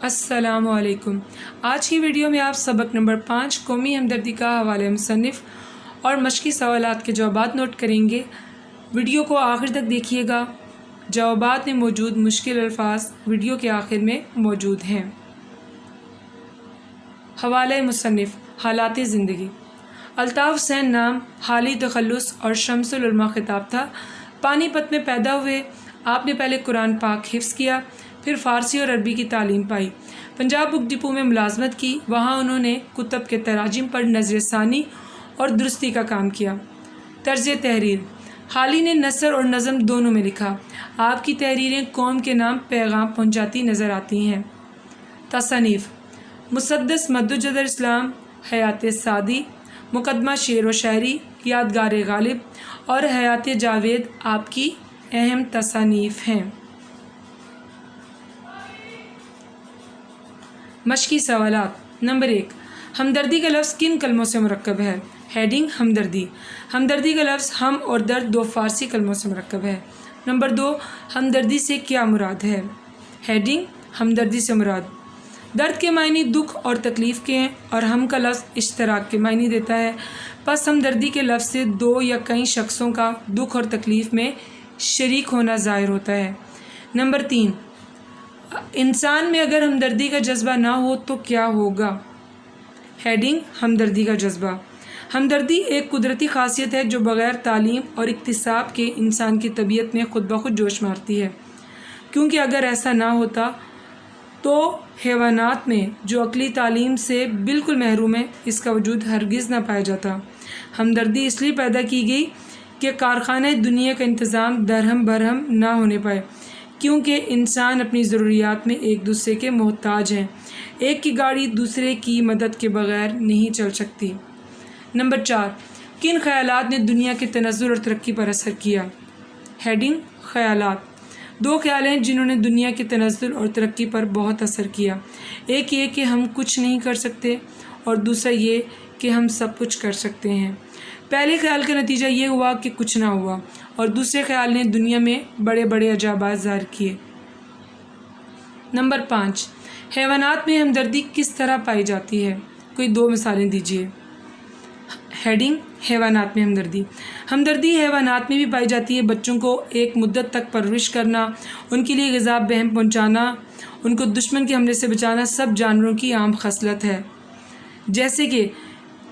अस्सलाम वालेकुम। आज की वीडियो में आप सबक नंबर 5 कौमी हमदर्दी का हवाले मुसन्निफ़ और मशक़ी सवालात के जवाबात नोट करेंगे। वीडियो को आखिर तक देखिएगा। जवाबात में मौजूद मुश्किल अल्फाज वीडियो के आखिर में मौजूद हैं। हवाले मुसन्निफ़ हालात ज़िंदगी। अल्ताफ़ हुसैन नाम हाली तखल्लुस और शम्सुल उलमा खिताब था। पानीपत में पैदा हुए। आपने पहले कुरान पाक हिफ्ज़ किया, फिर फ़ारसी और अरबी की तालीम पाई। पंजाब बुक डिपो में मुलाजमत की। वहाँ उन्होंने कुतब के तराजिम पर नज़र-ए-सानी और दुरुस्ती का काम किया। तर्ज़ तहरीर। हाली ने नसर और नज़म दोनों में लिखा। आपकी तहरीरें कौम के नाम पैगाम पहुँचाती नज़र आती हैं। तसनीफ़। मुसद्दस मद्दुजदर इस्लाम, हयात सादी, मुकदमा शेर व शायरी, यादगार गालिब और हयात जावेद आपकी अहम तसनीफ़ हैं। मशक़ी सवालात। नंबर 1, हमदर्दी का लफ्ज़ किन कलमों से मुरक्कब है? हेडिंग हमदर्दी। हमदर्दी का लफ्ज़ हम और दर्द दो फ़ारसी कलमों से मुरक्कब है। नंबर 2, हमदर्दी से क्या मुराद है? हेडिंग हमदर्दी से मुराद दर्द के मायने दुख और तकलीफ़ के हैं और हम का लफ्ज़ इश्तराक के मायने देता है। बस हमदर्दी के लफ्ज़ से दो या कई शख्सों का दुख और तकलीफ़ में शरीक होना ज़ाहिर होता है। नंबर 3, इंसान में अगर हमदर्दी का जज्बा ना हो तो क्या होगा? हेडिंग हमदर्दी का जज्बा। हमदर्दी एक कुदरती ख़ासियत है जो बग़ैर तालीम और इक्तिसाब के इंसान की तबीयत में खुद ब खुद जोश मारती है, क्योंकि अगर ऐसा ना होता तो हैवानात में जो अक़ली तालीम से बिल्कुल महरूम है इसका वजूद हरगिज़ ना पाया जाता। हमदर्दी इसलिए पैदा की गई कि कारखाने दुनिया का इंतज़ाम दरहम बरहम ना होने पाए, क्योंकि इंसान अपनी ज़रूरियात में एक दूसरे के मोहताज हैं। एक की गाड़ी दूसरे की मदद के बग़ैर नहीं चल सकती। नंबर 4, किन ख़यालात ने दुनिया के तनज़्ज़ुल और तरक्की पर असर किया? हेडिंग ख़यालात। दो ख़याल हैं जिन्होंने दुनिया के तनज़्ज़ुल और तरक्की पर बहुत असर किया। एक ये कि हम कुछ नहीं कर सकते और दूसरा ये कि हम सब कुछ कर सकते हैं। पहले ख़याल का नतीजा ये हुआ कि कुछ ना हुआ और दूसरे ख़याल ने दुनिया में बड़े बड़े अजाबात ज़ाहिर किए। नंबर 5, हैवानात में हमदर्दी किस तरह पाई जाती है? कोई दो मिसालें दीजिए। हेडिंग हैवानात में हमदर्दी। हमदर्दी हैवानात में भी पाई जाती है। बच्चों को एक मुद्दत तक परवरिश करना, उनके लिए ग़िज़ा बहम पहुँचाना, उनको दुश्मन के हमले से बचाना सब जानवरों की आम खसलत है। जैसे कि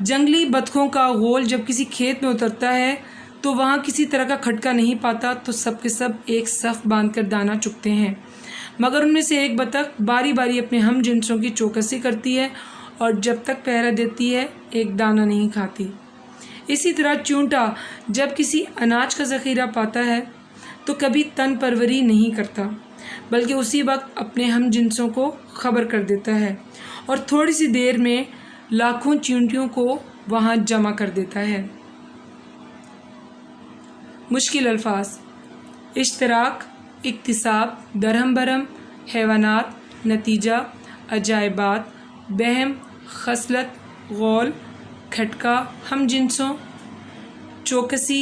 जंगली बतखों का गोल जब किसी खेत में उतरता है तो वहाँ किसी तरह का खटका नहीं पाता तो सब के सब एक सफ़ बांधकर दाना चुगते हैं, मगर उनमें से एक बतख बारी बारी अपने हम जिनसों की चौकसी करती है और जब तक पहरा देती है एक दाना नहीं खाती। इसी तरह चूंटा जब किसी अनाज का ज़ख़ीरा पाता है तो कभी तन परवरी नहीं करता, बल्कि उसी वक्त अपने हम जिनसों को ख़बर कर देता है और थोड़ी सी देर में लाखों चींटियों को वहाँ जमा कर देता है। मुश्किल अल्फाज। इश्तराक, इक्तिसाब, दरहम बरहम, हैवानात, नतीजा, अजायबात, बहम, खसलत, गौल, खटका, हम जिनसों, चौकसी,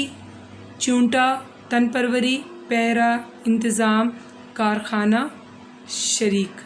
चूंटा, तन परवरी, पहरा, इंतज़ाम, कारखाना, शरीक।